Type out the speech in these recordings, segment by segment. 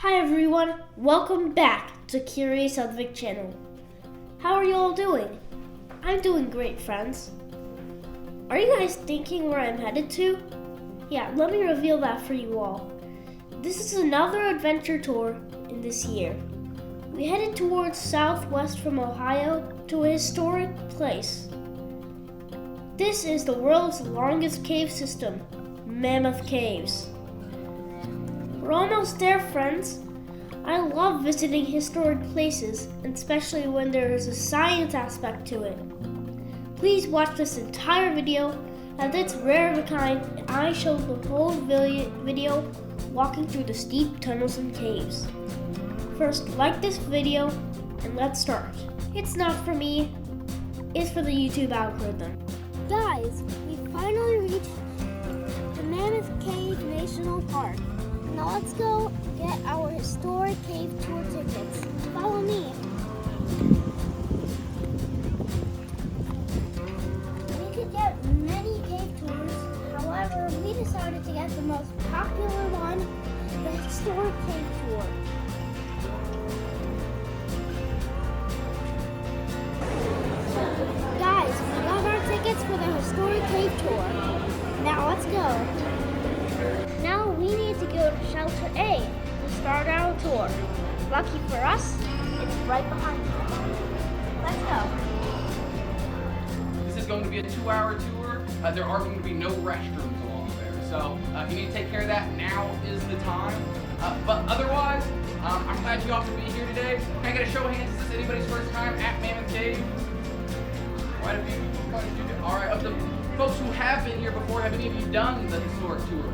Hi everyone, welcome back to Curious Adhvik channel. How are you all doing? I'm doing great, friends. Are you guys thinking where I'm headed to? Yeah, let me reveal that for you all. This is another adventure tour in this year. We headed towards southwest from Ohio to a historic place. This is the world's longest cave system, Mammoth Caves. We're almost there, friends. I love visiting historic places, and especially when there is a science aspect to it. Please watch this entire video, as it's rare of a kind, and I show the whole video walking through the steep tunnels and caves. First, like this video, and let's start. It's not for me, it's for the YouTube algorithm. Guys, we finally reached the Mammoth Cave National Park. Now let's go get our historic cave tour tickets. Follow me. We could get many cave tours. However, we decided to get the most popular one, the historic cave tour. Guys, we got our tickets for the historic cave tour. Now let's go. Now we need to go to Shelter A to start our tour. Lucky for us, it's right behind us. Let's go. This is going to be a 2-hour tour. There are going to be no restrooms along there. So if you need to take care of that, now is the time. But otherwise, I'm glad you all could be here today. Can I get a show of hands? Is this anybody's first time at Mammoth Cave? Quite a few people. All right, of the folks who have been here before, have any of you done the historic tour?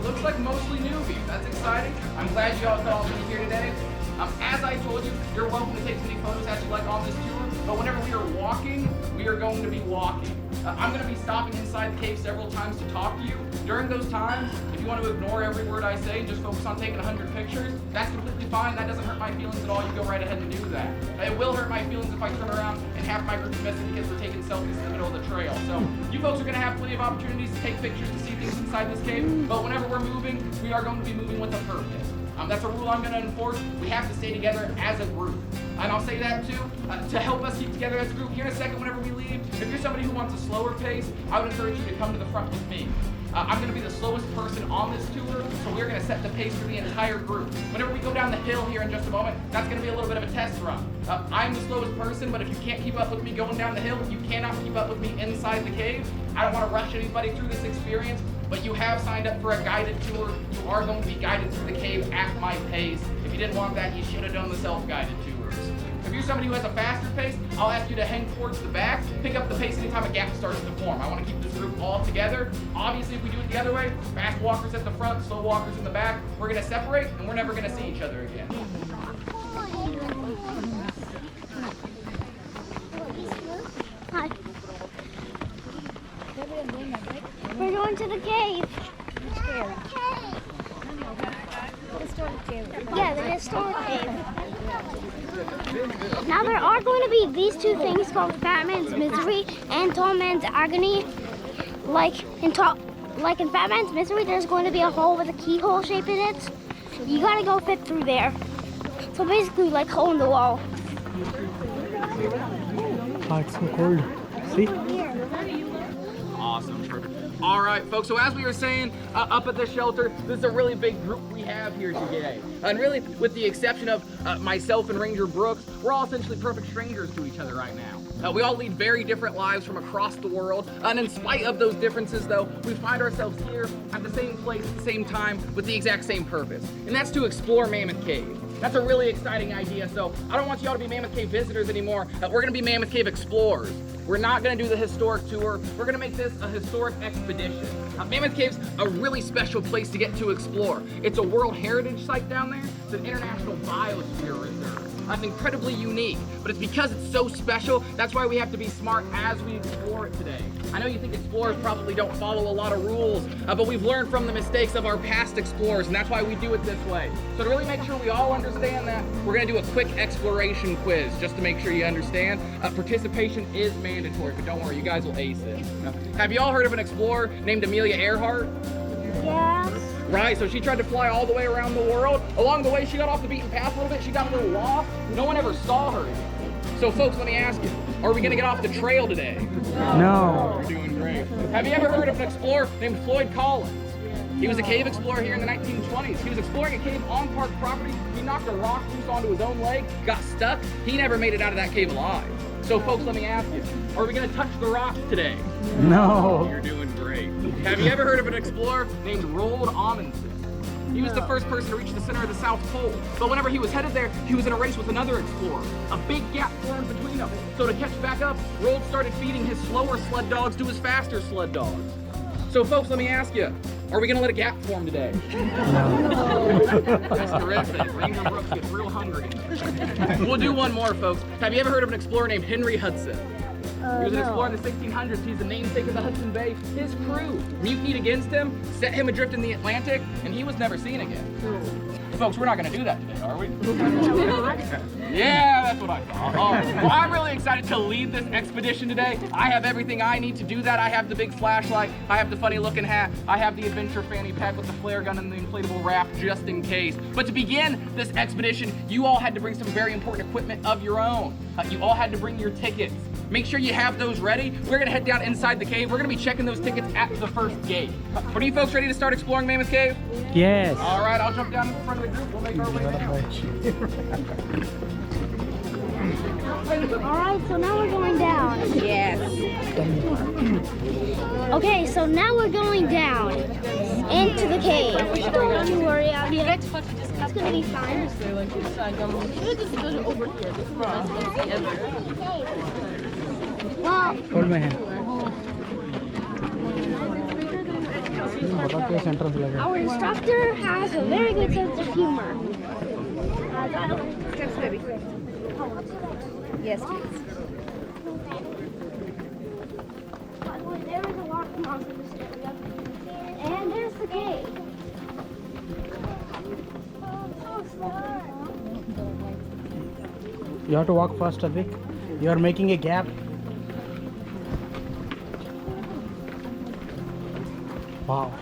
Looks like mostly newbies. That's exciting. I'm glad you all could all be here today. As I told you, you're welcome to take as many photos as you like on this tour, but whenever we are walking, we are going to be walking. I'm going to be stopping inside the cave several times to talk to you. During those times, if you want to ignore every word I say and just focus on taking 100 pictures, that's completely fine. That doesn't hurt my feelings at all. You go right ahead and do that. It will hurt my feelings if I turn around and half my group is missing because we're taking selfies in the middle of the trail. So you folks are going to have plenty of opportunities to take pictures to see things inside this cave, but whenever we're moving, we are going to be moving with a purpose. That's a rule I'm going to enforce. We have to stay together as a group. And I'll say that too, to help us keep together as a group. Here in a second, whenever we leave, if you're somebody who wants a slower pace, I would encourage you to come to the front with me. I'm going to be the slowest person on this tour, so we're going to set the pace for the entire group. Whenever we go down the hill here in just a moment, that's going to be a little bit of a test run. I'm the slowest person, but if you can't keep up with me going down the hill, you cannot keep up with me inside the cave. I don't want to rush anybody through this experience, but you have signed up for a guided tour. You are going to be guided through the cave at my pace. If you didn't want that, you should have done the self-guided tours. If you're somebody who has a faster pace, I'll ask you to hang towards the back, pick up the pace anytime a gap starts to form. I want to keep this group all together. Obviously, if we do it the other way, fast walkers at the front, slow walkers in the back, we're going to separate and we're never going to see each other again. Hi. We're going to the cave. Yeah, the historic cave. Now there are going to be these two things called Fat Man's Misery and Tall Man's Agony. Like in Fat Man's Misery, there's going to be a hole with a keyhole shape in it. You gotta go fit through there. So basically, like hole in the wall. Oh, it's so cold. See? Awesome, perfect. All right, folks, so as we were saying, up at the shelter, this is a really big group we have here today. And really, with the exception of myself and Ranger Brooks, we're all essentially perfect strangers to each other right now. We all lead very different lives from across the world, and in spite of those differences, though, we find ourselves here at the same place at the same time with the exact same purpose, and that's to explore Mammoth Cave. That's a really exciting idea, so I don't want you all to be Mammoth Cave visitors anymore. We're gonna be Mammoth Cave explorers. We're not gonna do the historic tour. We're gonna make this a historic expedition. Mammoth Cave's a really special place to get to explore. It's a World Heritage Site down there. It's an International Biosphere Reserve. That's incredibly unique, but it's because it's so special, that's why we have to be smart as we explore it today. I know you think explorers probably don't follow a lot of rules, but we've learned from the mistakes of our past explorers, and that's why we do it this way. So to really make sure we all understand that, we're gonna do a quick exploration quiz, just to make sure you understand. Participation is mandatory, but don't worry, you guys will ace it. Have you all heard of an explorer named Amelia Earhart? Yes. Right, so she tried to fly all the way around the world. Along the way, she got off the beaten path a little bit. She got a little lost. No one ever saw her again. So folks, let me ask you, are we gonna get off the trail today? No. You're doing great. Have you ever heard of an explorer named Floyd Collins? He was a cave explorer here in the 1920s. He was exploring a cave on park property. He knocked a rock loose onto his own leg, got stuck. He never made it out of that cave alive. So folks, let me ask you, are we gonna touch the rocks today? No. You're doing great. Have you ever heard of an explorer named Roald Amundsen? He was the first person to reach the center of the South Pole. But whenever he was headed there, he was in a race with another explorer. A big gap formed between them. So to catch back up, Roald started feeding his slower sled dogs to his faster sled dogs. So folks, let me ask you, are we gonna let a gap form today? That's terrific. Ranger Brooks gets real hungry. We'll do one more, folks. Have you ever heard of an explorer named Henry Hudson? He was an explorer in the 1600s. He's the namesake of the Hudson Bay. His crew mutinied against him, set him adrift in the Atlantic, and he was never seen again. Folks, we're not going to do that today, are we? Yeah, that's what I thought. Oh, well, I'm really excited to lead this expedition today. I have everything I need to do that. I have the big flashlight. I have the funny-looking hat. I have the adventure fanny pack with the flare gun and the inflatable raft just in case. But to begin this expedition, you all had to bring some very important equipment of your own. You all had to bring your tickets. Make sure you have those ready. We're gonna head down inside the cave. We're gonna be checking those tickets at the first gate. Are you folks ready to start exploring Mammoth Cave? Yes. All right, I'll jump down in front of the group. We'll make our way down. Alright, so now we're going down. Yes. Okay, so now we're going down into the cave. Don't you worry, Abby. It's gonna be fine. Well, Hold my hand. our instructor has a very good sense of humor. Steps, baby. Yes, please. There is a lot of monsters area. And there's the cave. You have to walk fast, Adhvik. You are making a gap. Wow.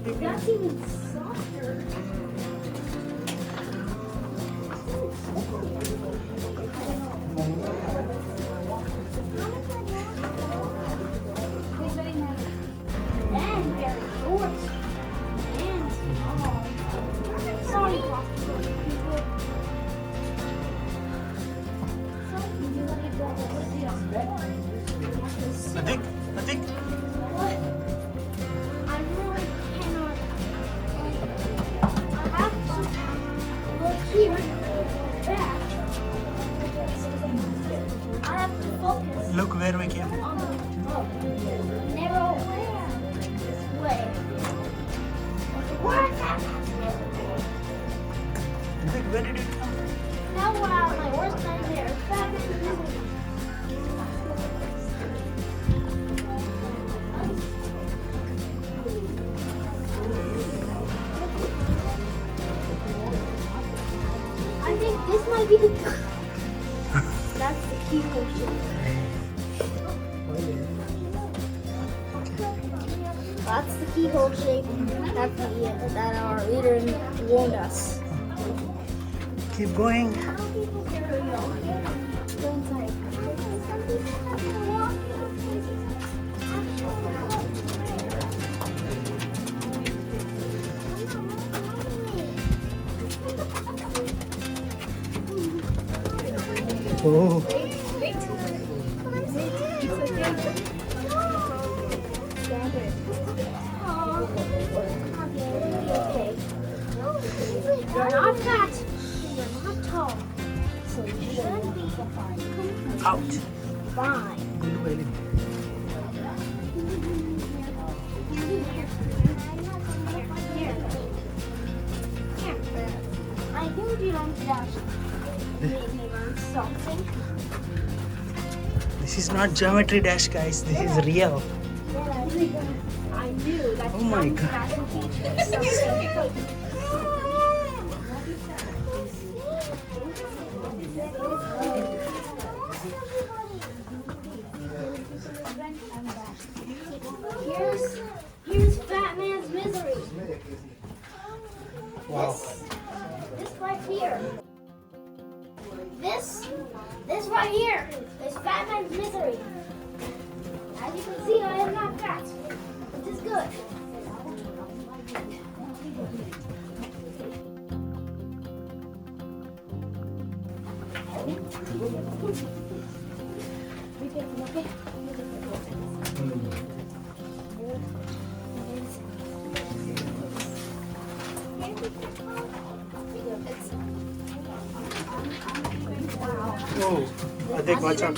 That's even softer. And very short. And small. Sorry. Adhvik, Adhvik. What? I really cannot. I have to look here. Back. I have to focus Look where we came. on the narrow way. What? Adhvik, where did it come? Now we're out my worst nightmare. Back in the middle. I think this might be the. That's the keyhole shape. That's the keyhole shape that our leader warned us. Keep going. Go inside. Oh, You're not fat. You're not tall. So you should be ouch. fine. Good belly. I heard you don't dash. Maybe learn something. This is not geometry dash, guys. This is real. I knew that. Oh my God. That would teach me something. Here's Fat Man's Misery. Wow. This right here. This right here is Fat Man's Misery. As you can see, I am not fat, which is good. Oh, Adhvik, watch out.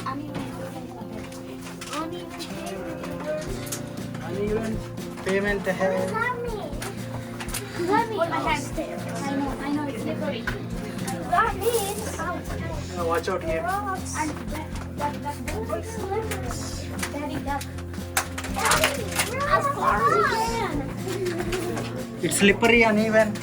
Uneven payment ahead. That means I know it's slippery. That means Now watch out here. rocks and that slippery. Daddy, as far as you can. It's slippery, uneven.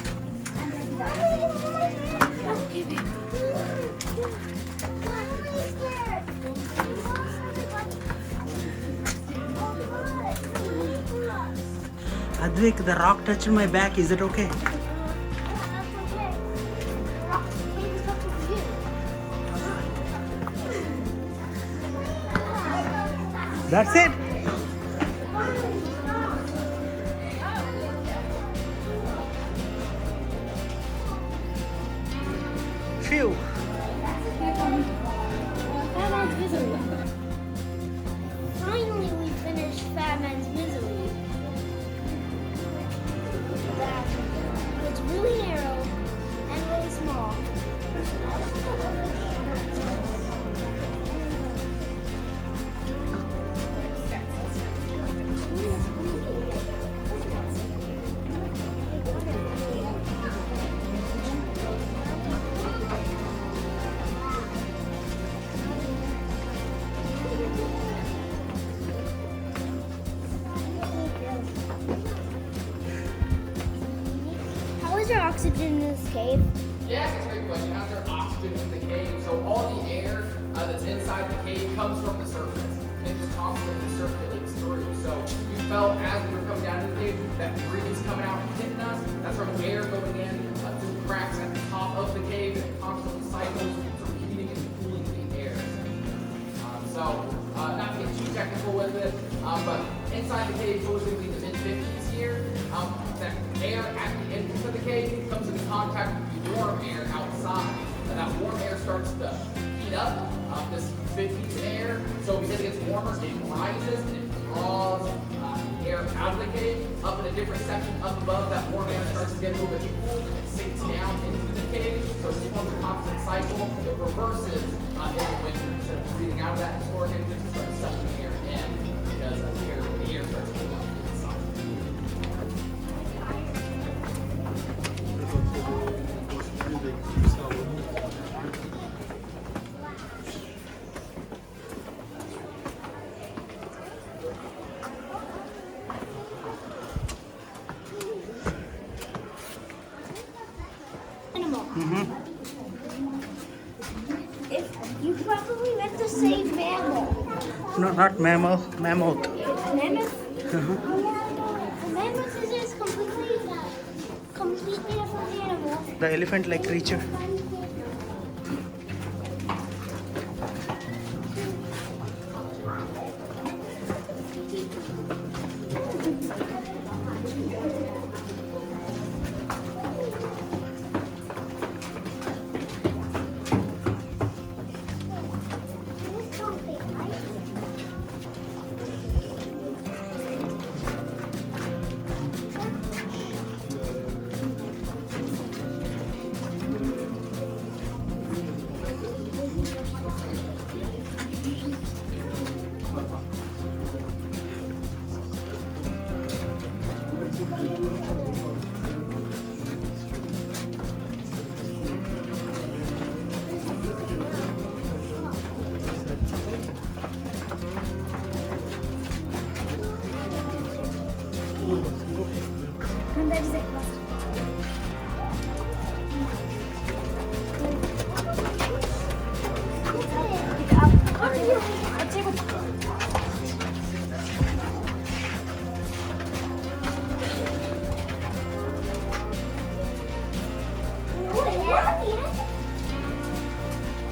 Adhvik, the rock touched my back. Is it okay? That's it. Phew. Finally, we finished Fat Man's Misery. It's really narrow and really small. How is your oxygen in this cave? Yeah, that's a great question. How's there oxygen in the cave? So all the air that's inside the cave comes from the surface and just constantly circulates through. So we felt as we were coming down to the cave that breeze coming out bit. But inside the cave, goes going to be the mid-50s here. That air at the entrance of the cave comes into contact with the warm air outside. And that warm air starts to heat up this 50s air. So because it gets warmer, it rises and it draws air out of the cave. Up in a different section up above, that warm air starts to get a little bit cool and it sinks down into the cave. So it's forms a constant cycle. It reverses in the winter. Instead of breathing out of that historic entrance, it starts sucking the air in because the air starts to cool up inside. Animal. If you probably meant to say mammal. No, not mammoth. Mammoth. Mammoth? The mammoth is just completely different animal. The elephant-like creature.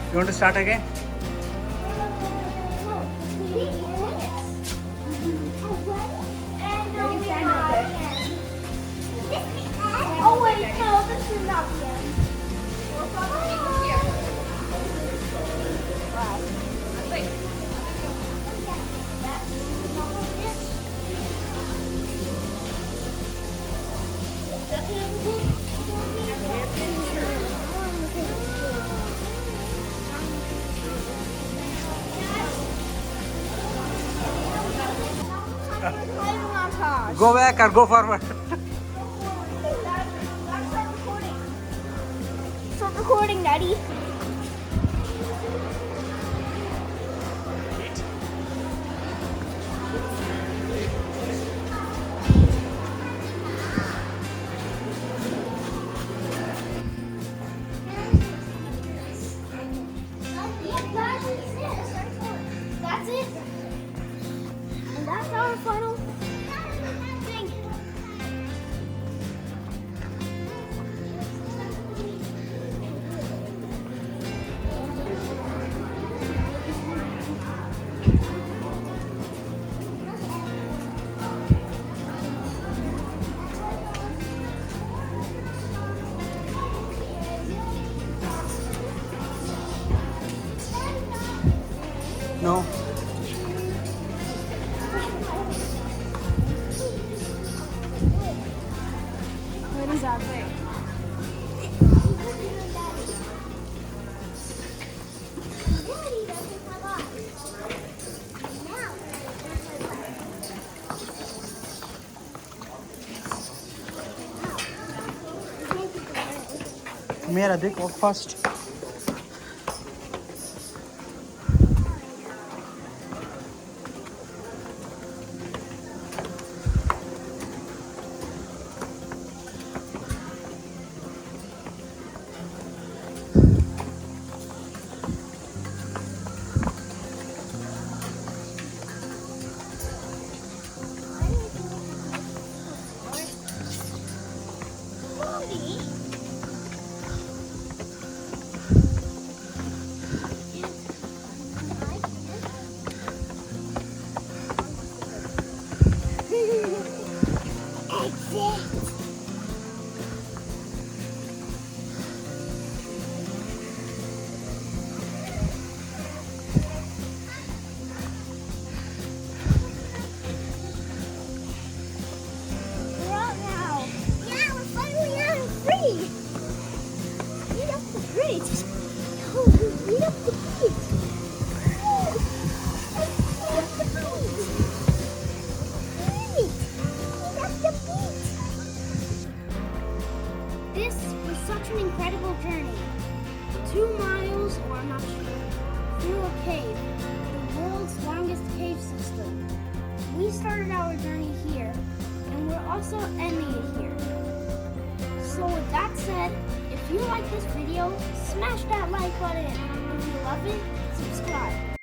You want to start again? Oh wait, no, this is not the end. Go back or go forward. Stop recording, Daddy. That's it. And that's our final thing. No. What is Adhvik? Come here, Adhvik, walk fast. started our journey here, and we're also ending it here. So with that said, if you like this video, smash that like button. If you love it, subscribe.